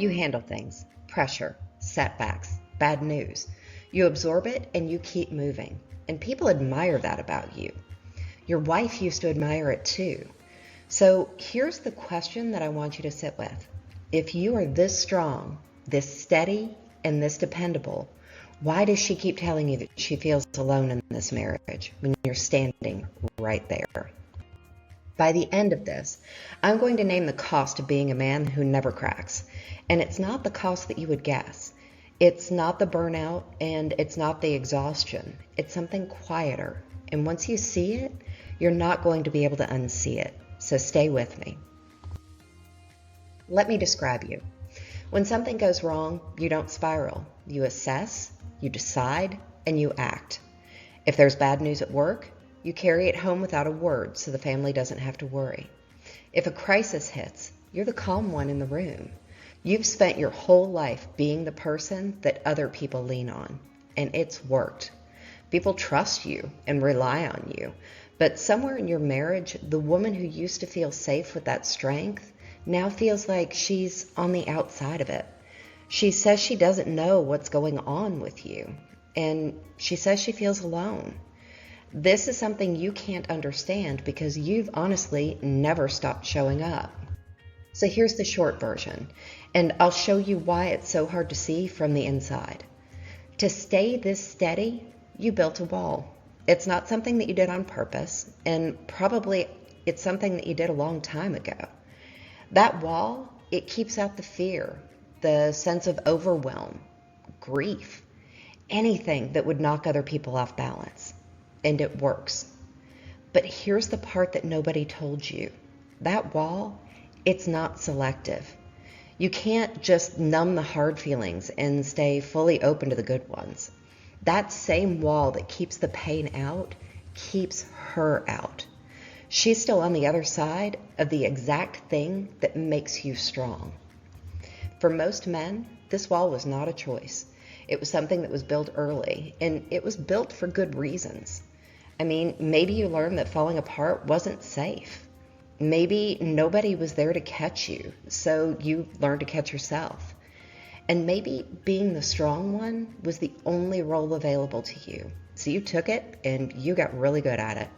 You handle things, pressure, setbacks, bad news. You absorb it and you keep moving. And people admire that about you. Your wife used to admire it too. So here's the question that I want you to sit with. If you are this strong, this steady, and this dependable, why does she keep telling you that she feels alone in this marriage when you're standing right there? By the end of this, I'm going to name the cost of being a man who never cracks. And it's not the cost that you would guess. It's not the burnout and it's not the exhaustion. It's something quieter. And once you see it, you're not going to be able to unsee it. So stay with me. Let me describe you. When something goes wrong, you don't spiral. You assess, you decide, and you act. If there's bad news at work, you carry it home without a word so the family doesn't have to worry. If a crisis hits, you're the calm one in the room. You've spent your whole life being the person that other people lean on, and it's worked. People trust you and rely on you, but somewhere in your marriage, the woman who used to feel safe with that strength now feels like she's on the outside of it. She says she doesn't know what's going on with you, and she says she feels alone. This is something you can't understand because you've honestly never stopped showing up. So here's the short version, and I'll show you why it's so hard to see from the inside. To stay this steady, you built a wall. It's not something that you did on purpose, and probably it's something that you did a long time ago. That wall, it keeps out the fear, the sense of overwhelm, grief, anything that would knock other people off balance. And it works. But here's the part that nobody told you. That wall, it's not selective. You can't just numb the hard feelings and stay fully open to the good ones. That same wall that keeps the pain out keeps her out. She's still on the other side of the exact thing that makes you strong. For most men, this wall was not a choice. It was something that was built early, and it was built for good reasons. I mean, maybe you learned that falling apart wasn't safe. Maybe nobody was there to catch you, so you learned to catch yourself. And maybe being the strong one was the only role available to you. So you took it and you got really good at it.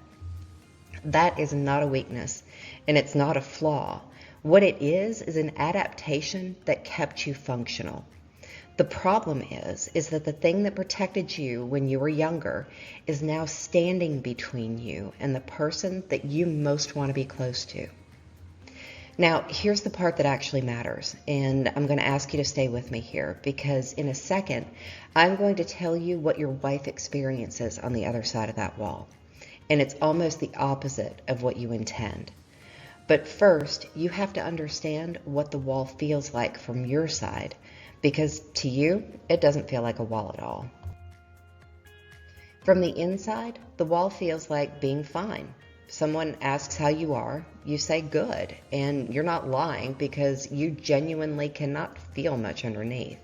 That is not a weakness, and it's not a flaw. What it is an adaptation that kept you functional. The problem is that the thing that protected you when you were younger is now standing between you and the person that you most want to be close to. Now, here's the part that actually matters, and I'm going to ask you to stay with me here because in a second, I'm going to tell you what your wife experiences on the other side of that wall. And it's almost the opposite of what you intend. But first, you have to understand what the wall feels like from your side, because to you, it doesn't feel like a wall at all. From the inside, the wall feels like being fine. Someone asks how you are, you say good, and you're not lying because you genuinely cannot feel much underneath.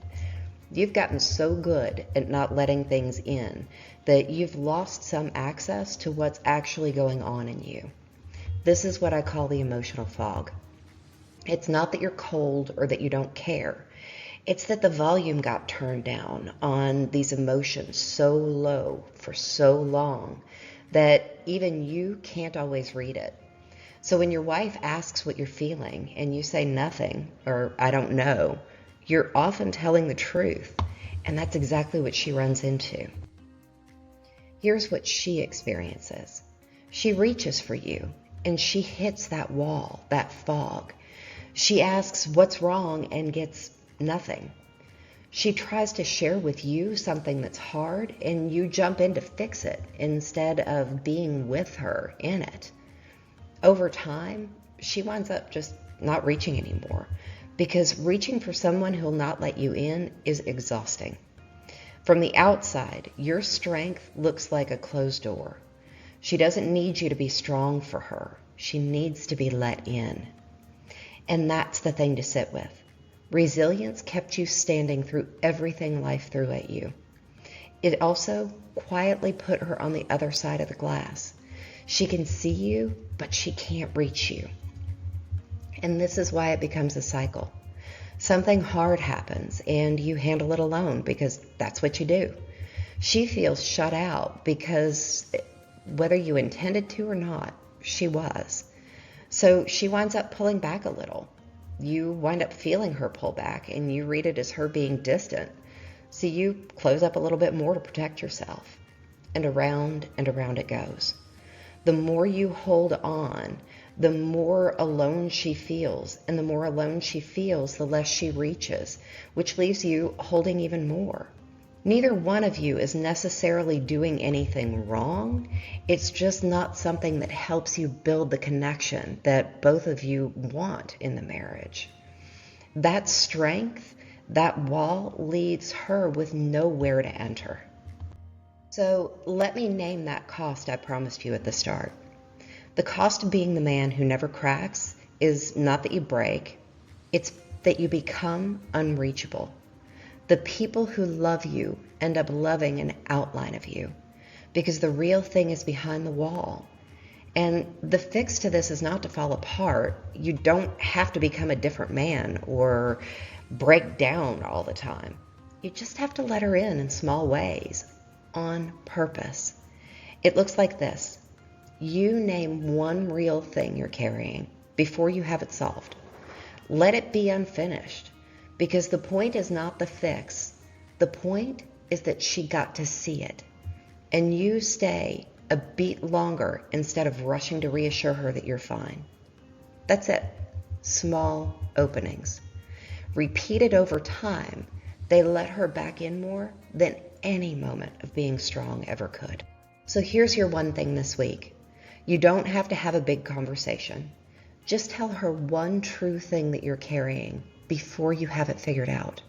You've gotten so good at not letting things in that you've lost some access to what's actually going on in you. This is what I call the emotional fog. It's not that you're cold or that you don't care. It's that the volume got turned down on these emotions so low for so long that even you can't always read it. So when your wife asks what you're feeling and you say nothing or I don't know, you're often telling the truth, and that's exactly what she runs into. Here's what she experiences. She reaches for you and she hits that wall, that fog. She asks what's wrong and gets nothing. She tries to share with you something that's hard and you jump in to fix it instead of being with her in it. Over time, she winds up just not reaching anymore because reaching for someone who'll not let you in is exhausting. From the outside, your strength looks like a closed door. She doesn't need you to be strong for her. She needs to be let in. And that's the thing to sit with. Resilience kept you standing through everything life threw at you. It also quietly put her on the other side of the glass. She can see you, but she can't reach you. And this is why it becomes a cycle. Something hard happens and you handle it alone because that's what you do. She feels shut out because whether you intended to or not, she was. So she winds up pulling back a little. You wind up feeling her pull back and you read it as her being distant. So you close up a little bit more to protect yourself. And around it goes. The more you hold on, the more alone she feels. And the more alone she feels, the less she reaches, which leaves you holding even more. Neither one of you is necessarily doing anything wrong. It's just not something that helps you build the connection that both of you want in the marriage. That strength, that wall leaves her with nowhere to enter. So let me name that cost I promised you at the start. The cost of being the man who never cracks is not that you break, it's that you become unreachable. The people who love you end up loving an outline of you because the real thing is behind the wall. And the fix to this is not to fall apart. You don't have to become a different man or break down all the time. You just have to let her in small ways, on purpose. It looks like this. You name one real thing you're carrying before you have it solved. Let it be unfinished. Because the point is not the fix. The point is that she got to see it. And you stay a beat longer instead of rushing to reassure her that you're fine. That's it. Small openings. Repeated over time, they let her back in more than any moment of being strong ever could. So here's your one thing this week. You don't have to have a big conversation. Just tell her one true thing that you're carrying before you have it figured out.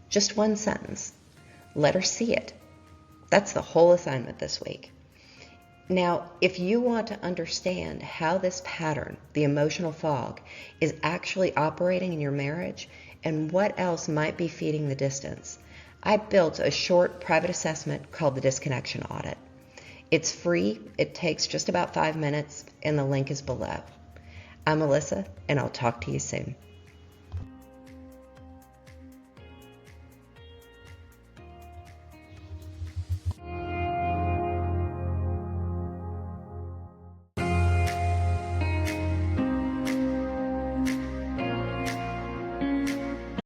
Just one sentence. Let her see it. That's the whole assignment this week. Now, if you want to understand how this pattern, the emotional fog, is actually operating in your marriage and what else might be feeding the distance, I built a short private assessment called the Disconnection Audit. It's free, it takes just about 5 minutes, and the link is below. I'm Melissa, and I'll talk to you soon.